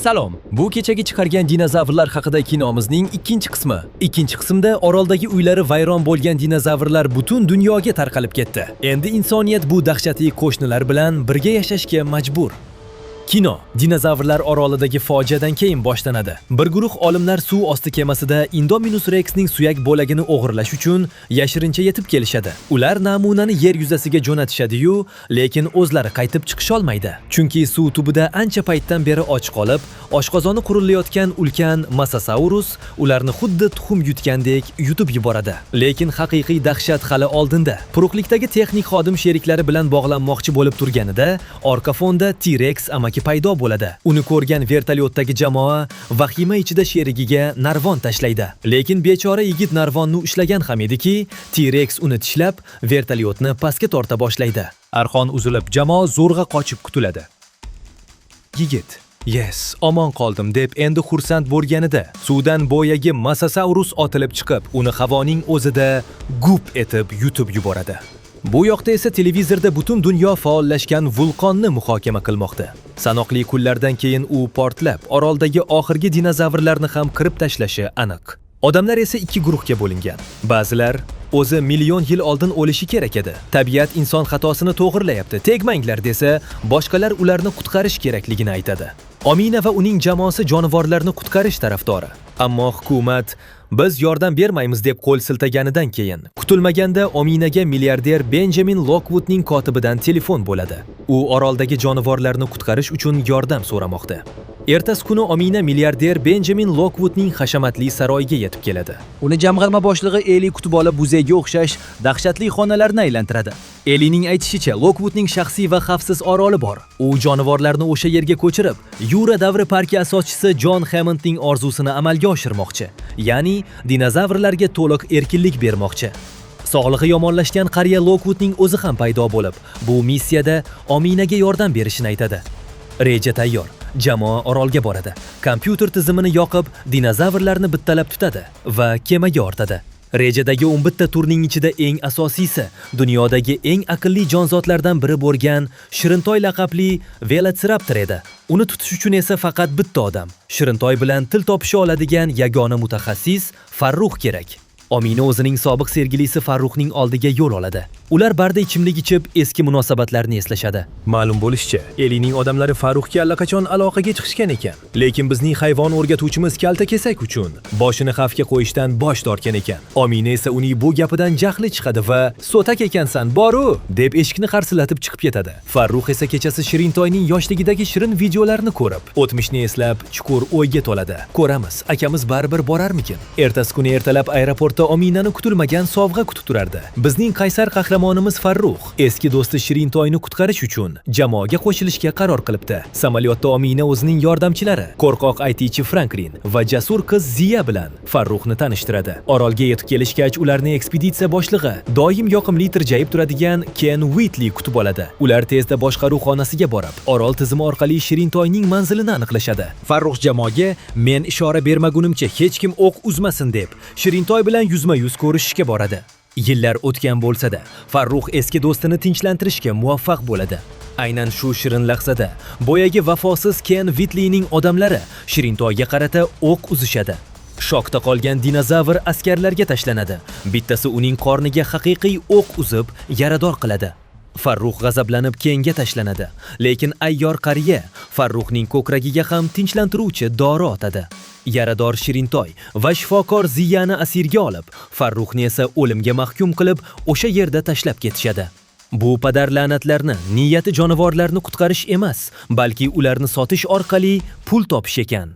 Salom, bu kechagi chiqargan dinozavrlar haqida kinomizning ikkinchi qismi. Ikkinchi qismda oroldagi uylari vayron bo'lgan dinozavrlar butun dunyoga tarqalib ketdi. Endi insoniyat bu dahshatli qo'shnilar bilan birga yashashga majbur. Kino dinozavrlar orolidagi fojiadan keyin boshlanadi. Bir guruh olimlar suv osti kemasida Indominus Rexning suyak bo'lagini o'g'irlash uchun yashirincha yetib kelishadi. Ular namunani yer yuzasiga jo'natishadi-yu, lekin o'zlari qaytib chiqish olmaydi. Chunki suv tubida ancha paytdan beri och qolib, oshqozoni qurilayotgan ulkan Mosasaurus ularni xuddi tuxum yutgandek yutib yuboradi. Lekin haqiqiy dahshat hali oldinda. Quruqlikdagi texnik xodim sheriklari bilan bog'lanmoqchi bo'lib turganida, orqa fonda T-Rex amaki paydo bo'ladi. Uni ko'rgan vertolyotdagi jamoa vahima ichida sherigiga narvon tashlaydi. Lekin bechora yigit narvonni ushlagan ham ediki, T-Rex uni tishlab, vertolyotni pastga torta boshlaydi. Arxon uzilib, jamoa zo'rg'a qochib qutuladi. Yigit "Yes, omon qoldim" deb endi xursand bo'lganida, suvdan boyagi Mosasaurus otilib chiqib, uni havoning o'zida gup etib yutib yuboradi. Bu yoqda esa televizorda butun dunyo faollashgan vulqonni muhokama qilmoqda. Sanoqli kunlardan keyin u portlab, oroldagi oxirgi dinozavrlarni ham qirib tashlashi aniq. Odamlar esa ikki guruhga bo'lingan. Ba'zilar o'zi million yil oldin o'lishi kerak edi. Tabiat inson xatosini to'g'irlayapti, tegmanglar desa, boshqalar ularni qutqarish kerakligini aytadi. Omina va uning jamoasi jonivorlarni qutqarish tarafdori. Ammo hukumat biz yordam bermaymiz deb qo'l siltaganidan keyin kutilmaganda Ominaga milliarder Benjamin Lockwoodning kotibidan telefon bo'ladi. U oroldagi jonivorlarni qutqarish uchun yordam so'ramoqda. Ertasi kuni Omina milliarder Benjamin Lockwoodning hashamatli saroyiga yetib keladi. Uni jamg'arma boshlig'i Eli kutib olib, muzeyga o'xshash dahshatli xonalarni aylantiradi. Elining aytishicha, Lockwoodning shaxsiy va xavfsiz oroli bor. U jonivorlarni o'sha yerga ko'chirib, Yura davri parki asoschisi John Hammondning orzusini amalga oshirmoqchi. Ya'ni dinozavrlarga to'liq erkinlik bermoqchi. Sog'lig'i yomonlashgan qariya Lockwoodning o'zi ham paydo bo'lib, bu missiyada Ominaga yordam berishini aytadi. Reja tayyor. Jamoa orolga boradi. Kompyuter tizimini yoqib, dinozavrlarni bittalab tutadi va kemaga ortadi. Rejadagi 11 ta turning ichida eng asosiysi dunyodagi eng aqlli jonzotlardan biri bo'lgan Shirintoy laqabli Velociraptor edi. Uni tutish uchun esa faqat bitta odam, Shirintoy bilan til topisha oladigan yagona mutaxassis Farruh kerak. Omina o'zining sobiq sevgilisi Farruhning oldiga yo'l oladi. Ular barda ichimlik ichib, eski munosabatlarni eslashadi. Ma'lum bo'lishicha, Elining odamlari Farruhga allaqachon aloqaga chiqishgan ekan. Lekin bizning hayvon o'rgatuvchimiz kaltakesak uchun boshini xavfga qo'yishdan bosh tortgan ekan. Omina esa uning bu gapidan jahli chiqadi va "So'tak ekansan, boru" deb eshikni qarsillatib chiqib ketadi. Farruh esa kechasi Shirintoyning yoshligidagi shirin videolarini ko'rib, o'tmishni eslab, chuqur o'yga to'ladi. Ko'ramiz, akamiz baribir borarmikin? Ertasi kuni ertalab aeroportda Ominani kutilmagan sovg'a kutib turardi. Bizning qaysar qahramonimiz Farruh eski do'sti Shirintoyni qutqarish uchun jamoaga qo'shilishga qaror qilibdi. Samolyotda Omina o'zining yordamchilari, qo'rqoq aytuvchi Franklin va jasur qiz Ziya bilan Farruhni tanishtiradi. Orolga yetib kelishgach, ularning ekspeditsiya boshlig'i, doim yoqimli tirjayib turadigan Ken Whitley kutib oladi. Ular tezda boshqaruv xonasiga borib, orol tizimi orqali Shirintoyning manzilini aniqlashadi. Farruh jamoaga "Men ishora bermagunimcha hech kim o'q uzmasin" deb Shirintoy bilan yuzma-yuz ko'rishishga boradi. Yillar o'tgan bo'lsa-da, Farruh eski do'stini tinchlantirishga muvaffaq bo'ladi. Aynan shu shirin lahzada boyagi vafosiz Ken Whitleyning odamlari Shirintoyga qarata o'q uzishadi. Shokda qolgan dinozavr askarlarga tashlanadi. Bittasi uning qorniga haqiqiy o'q uzib, yarador qiladi. Farruh g'azablanib Kenga tashlanadi, lekin ayyor qariya Farruhning ko'kragiga ham tinchlantiruvchi dori otadi. Yarador Shirintoy va shifokor Ziyani asirga olib, Farruhni esa o'limga mahkum qilib, o'sha yerda tashlab ketishadi. Bu padar la'natlarni niyati jonivorlarni qutqarish emas, balki ularni sotish orqali pul topish ekan.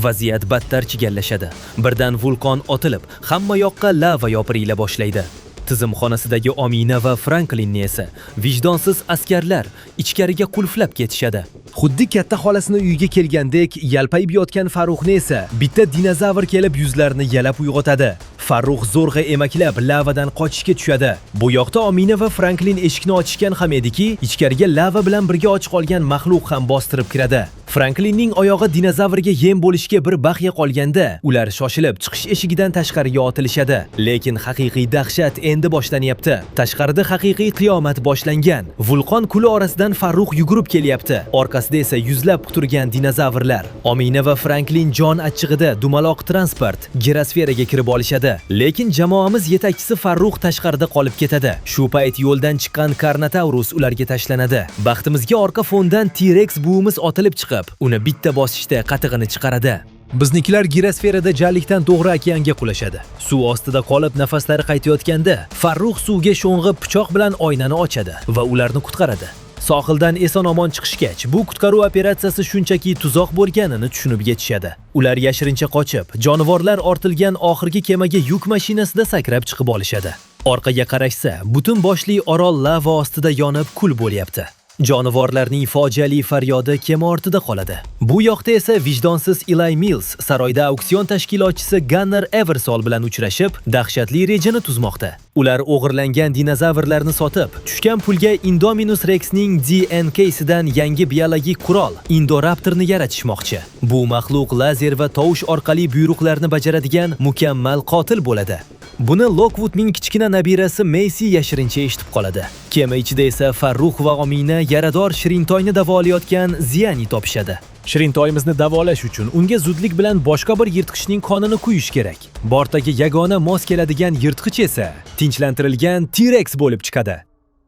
Vaziyat battar chigallashadi. Birdan vulqon otilib, hamma yoqqa lava yopirila boshlaydi. Tizim xonasidagi Omina va Franklinni esa vijdonsiz askarlar ichkariga qulflab ketishadi. Xuddi katta xolasini uyiga kelgandek yalpayib yotgan Farruhni esa bitta dinozavr kelib yuzlarini yalab uyg'otadi. Farruh zo'rg'a emaklab lavadan qochishga tushadi. Bu yoqda Omina va Franklin eshikni ochishgan ham ediki, ichkariga lava bilan birga och qolgan maxluq ham bostirib kiradi. Franklinning oyog'i dinozavrga yem bo'lishga bir baxya qolganda, ular shoshilib chiqish eshigidan tashqariga otilishadi. Lekin haqiqiy dahshat endi boshlanyapti. Tashqarida haqiqiy qiyomat boshlangan. Vulqon kuli orasidan Farruh yugurib kelyapti. Orqasida esa yuzlab quturgan dinozavrlar. Omina va Franklin jon achchig'ida dumaloq transport girosferaga kirib olishadi. Lekin jamoamiz yetakchisi Farruh tashqarida qolib ketadi. Shu payt yo'ldan chiqqan Carnotaurus ularga tashlanadi. Baxtimizga orqa fondan T-Rex buvimiz otilib chiqib, uni bitta bosishda qatig'ini chiqaradi. Biznikilar girosferada jarlikdan to'g'ri okeanga qulashadi. Suv ostida qolib nafaslari qaytayotganda, Farruh suvga sho'ng'ib pichoq bilan oynani ochadi va ularni qutqaradi. Sohildan eson-omon chiqishgach, bu qutqaruv operatsiyasi shunchaki tuzoq bo'lganini tushunib yetishadi. Ular yashirincha qochib, jonivorlar ortilgan oxirgi kemaga yuk mashinasida sakrab chiqib olishadi. Orqaga qarashsa, butun boshli orol lava ostida yonib kul bo'lyapti. Jonivorlarning fojiali faryodi kema ortida qoladi. Bu yoqda esa vijdonsiz Eli Mills saroyda auksion tashkilotchisi Gunnar Eversol bilan uchrashib, dahshatli rejani tuzmoqda. Ular o'g'irlangan dinozavrlarni sotib, tushgan pulga Indominus Rex'ning DNK'sidan yangi biologik qurol Indoraptorni yaratishmoqchi. Bu maxluq lazer va tovush orqali buyruqlarni bajaradigan mukammal qotil bo'ladi. Buni Lockwoodning kichkina nabirasi Macy yashirincha eshitib qoladi. Kema ichida esa Farruh va Omina yarador shirintoyni davolayotgan Ziyani topishadi. Shirintoyimizni davolash uchun unga zudlik bilan boshqa bir yirtqichning qonini quyish kerak. Bortdagi yagona mos keladigan yirtqich esa tinchlantirilgan T-Rex bo'lib chiqadi.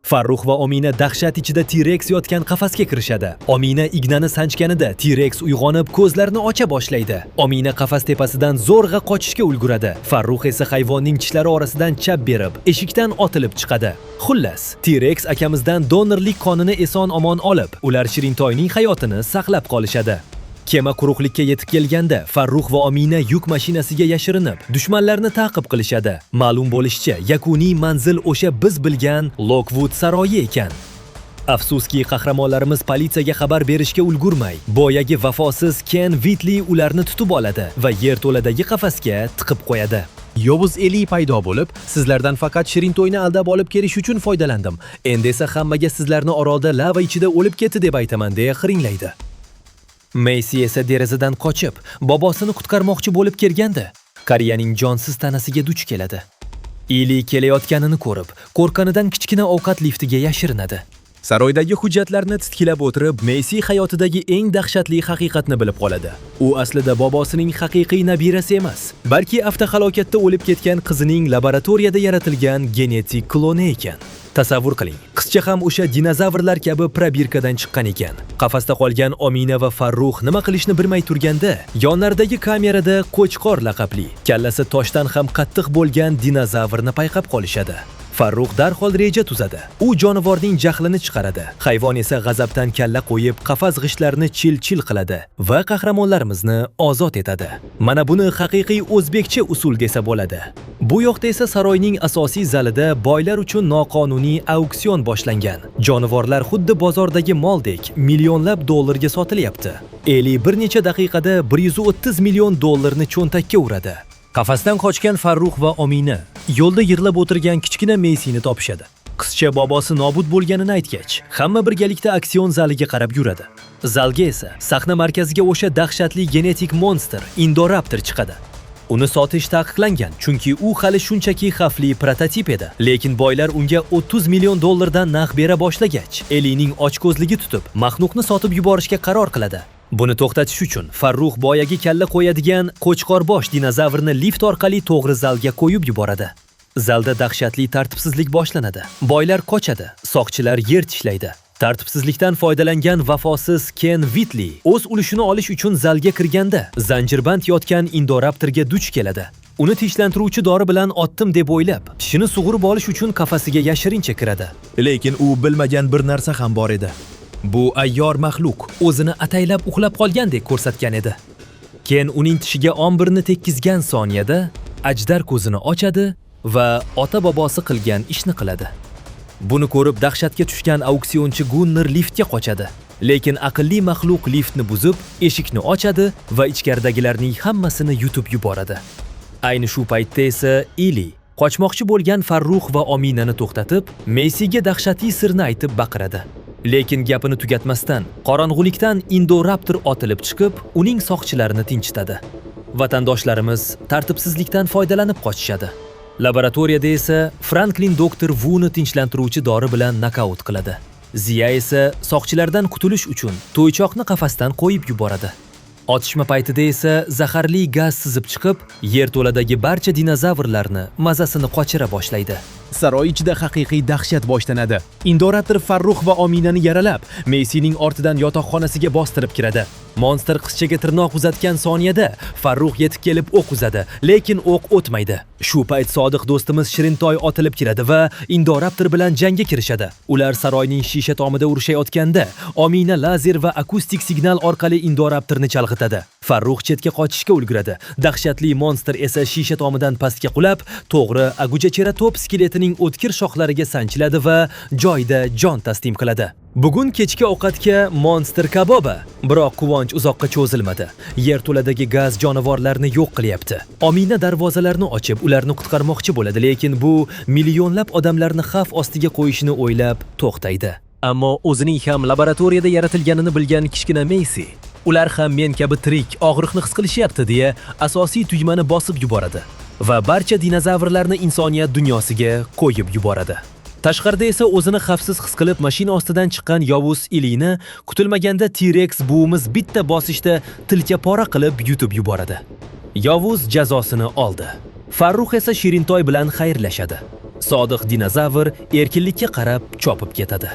Farruh va Omina dahshat ichida T-Rex yotgan qafasga kirishadi. Omina ignani sanchganida T-Rex uyg'onib ko'zlarini ocha boshlaydi. Omina qafas tepasidan zo'rg'a qochishga ulguradi. Farruh esa hayvonning tishlari orasidan chap berib, eshikdan otilib chiqadi. Xullas, T-Rex akamizdan donorlik qonini eson-omon olib, ular Shirintoyning hayotini saqlab qolishadi. Kema quruqlikka yetib kelganda, Farruh va Omina yuk mashinasiga yashirinib, dushmanlarni ta'qib qilishadi. Ma'lum bo'lishicha, yakuniy manzil o'sha biz bilgan Lockwood saroyi ekan. Afsuski, qahramonlarimiz politsiyaga xabar berishga ulgurmay, boyagi vafosiz Ken Whitley ularni tutib oladi va yerto'ladagi qafasga tiqib qo'yadi. Yovuz Eli paydo bo'lib, sizlardan faqat Shirintoyni aldab olib kelish uchun foydalandim. Endi esa hammaga sizlarni orolda lava ichida o'lib ketdi deb aytaman, deya xiringlaydi. Macy esa derazadan qochib, bobosini qutqarmoqchi bo'lib kelganda, qariyaning jonsiz tanasiga duch keladi. Eli kelayotganini ko'rib, qo'rqqanidan kichkina ovqat liftiga yashirinadi. Saroydagi hujjatlarni titkilab o'tirib, Macy hayotidagi eng dahshatli haqiqatni bilib qoladi. U aslida bobosining haqiqiy nabirasi emas, balki avtohalokatda o'lib ketgan qizining laboratoriyada yaratilgan genetik kloni ekan. Tasavvur qiling, qizcha ham o'sha dinozavrlar kabi probirkadan chiqqan ekan. Qafasda qolgan Omina va Farruh nima qilishni bilmay turganda, yonlaridagi kamerada Qo'chqor laqabli, kallasi toshdan ham qattiq bo'lgan dinozavrni payqab qolishadi. Farruh darhol reja tuzadi. U jonivorning jahlini chiqaradi. Hayvon esa g'azabdan kalla qo'yib, qafas g'ishtlarini chil-chil qiladi va qahramonlarimizni ozod etadi. Mana buni haqiqiy o'zbekcha usul desa bo'ladi. Bu yoqda esa saroyning asosiy zalida boylar uchun noqonuniy auksion boshlangan. Jonivorlar xuddi bozordagi moldek millionlab dollarga sotilyapti. Eli bir necha daqiqada 130 million dollarni cho'ntakka uradi. Qafasdan qochgan Farruh va Omina yo'lda yig'lab o'tirgan kichkina Macy'ni topishadi. Qizcha bobosi nobud bo'lganini aytgach, hamma birgalikda aksion zaliga qarab yuradi. Zalga esa sahna markaziga o'sha dahshatli genetik monster Indoraptor chiqadi. Uni sotish taqiqlangan, chunki u hali shunchaki xavfli prototip edi. Lekin boylar unga 30 million dollardan narx bera boshlagach, Elining ochko'zligi tutib, maxluqni sotib yuborishga qaror qiladi. Buni to'xtatish uchun Farruh boyagi kalla qo'yadigan qo'chqorbosh dinozavrni lift orqali to'g'ri zalga qo'yib yuboradi. Zalda dahshatli tartibsizlik boshlanadi. Boylar qochadi, soqchilar yer tishlaydi. Tartibsizlikdan foydalangan vafosiz Ken Whitley o'z ulushini olish uchun zalga kirganda, zanjirband yotgan Indoraptorga duch keladi. Uni tinchlantiruvchi dori bilan otdim deb o'ylab, tishini sug'urib olish uchun qafasiga yashirincha kiradi. Lekin u bilmagan bir narsa ham bor edi. Bu ayyor maxluq o'zini ataylab uxlab qolgandek ko'rsatgan edi. Ken uning tishiga ombirni tekkizgan soniyada ajdar ko'zini ochadi va ota-bobosi qilgan ishni qiladi. Buni ko'rib dahshatga tushgan auksionchi Gunnar liftga qochadi. Lekin aqlli maxluq liftni buzib, eshikni ochadi va ichkaridagilarning hammasini yutib yuboradi. Ayni shu paytda esa Eli qochmoqchi bo'lgan Farruh va Ominani to'xtatib, Meysiga dahshatli sirni aytib baqiradi. Lekin gapini tugatmasdan, qorong'ulikdan Indoraptor otilib chiqib, uning soqchilarini tinchitadi. Vatandoshlarimiz tartibsizlikdan foydalanib qochishadi. Laboratoriyada esa Franklin doktor Vuni tinchlantiruvchi dori bilan nokaut qiladi. Ziya esa soqchilardan qutulish uchun to'ychoqni qafasdan qo'yib yuboradi. Otishma paytida esa zaharli gaz sizib chiqib, yerto'ladagi barcha dinozavrlarni mazasini qochira boshlaydi. Saroy ichida haqiqiy dahshat boshlanadi. Indoraptor Farruh va Ominani yaralab, Meysining ortidan yotoqxonasiga bostirib kiradi. Monster qizchaga tirnoq uzatgan soniyada Farruh yetib kelib o'q uzadi, lekin o'q o'tmaydi. Shu payt sodiq do'stimiz Shirintoy otilib kiradi va Indoraptor bilan jangga kirishadi. Ular saroyning shisha tomida urushayotganda, Omina lazer va akustik signal orqali Indoraptorni chalg'itadi. Farruh chetga qochishga ulguradi. Dahshatli monster esa shisha tomidan pastga qulab, to'g'ri Agujacheratop skeletining o'tkir shoxlariga sanchiladi va joyida jon taslim qiladi. Bugun kechki ovqatga monster kabobi. Biroq quvonch uzoqqa cho'zilmadi. Yerto'ladagi gaz jonivorlarni yo'q qilyapti. Omina darvozalarni ochib, ularni qutqarmoqchi bo'ladi, lekin bu millionlab odamlarni xavf ostiga qo'yishini o'ylab to'xtaydi. Ammo o'zining ham laboratoriyada yaratilganini bilgan kichkina Meysi, ular ham men kabi tirik, og'riqni his qilishyapti deya asosiy tugmani bosib yuboradi va barcha dinozavrlarni insoniyat dunyosiga qo'yib yuboradi. Tashqarida esa o'zini xavfsiz his qilib mashina ostidan chiqqan yovuz Elini kutilmaganda T-Rex buvimiz bitta bosishda tilka pora qilib yutib yuboradi. Yovuz jazosini oldi. Farruh esa Shirintoy bilan xayrlashadi. Sodiq dinozavr erkinlikka qarab chopib ketadi.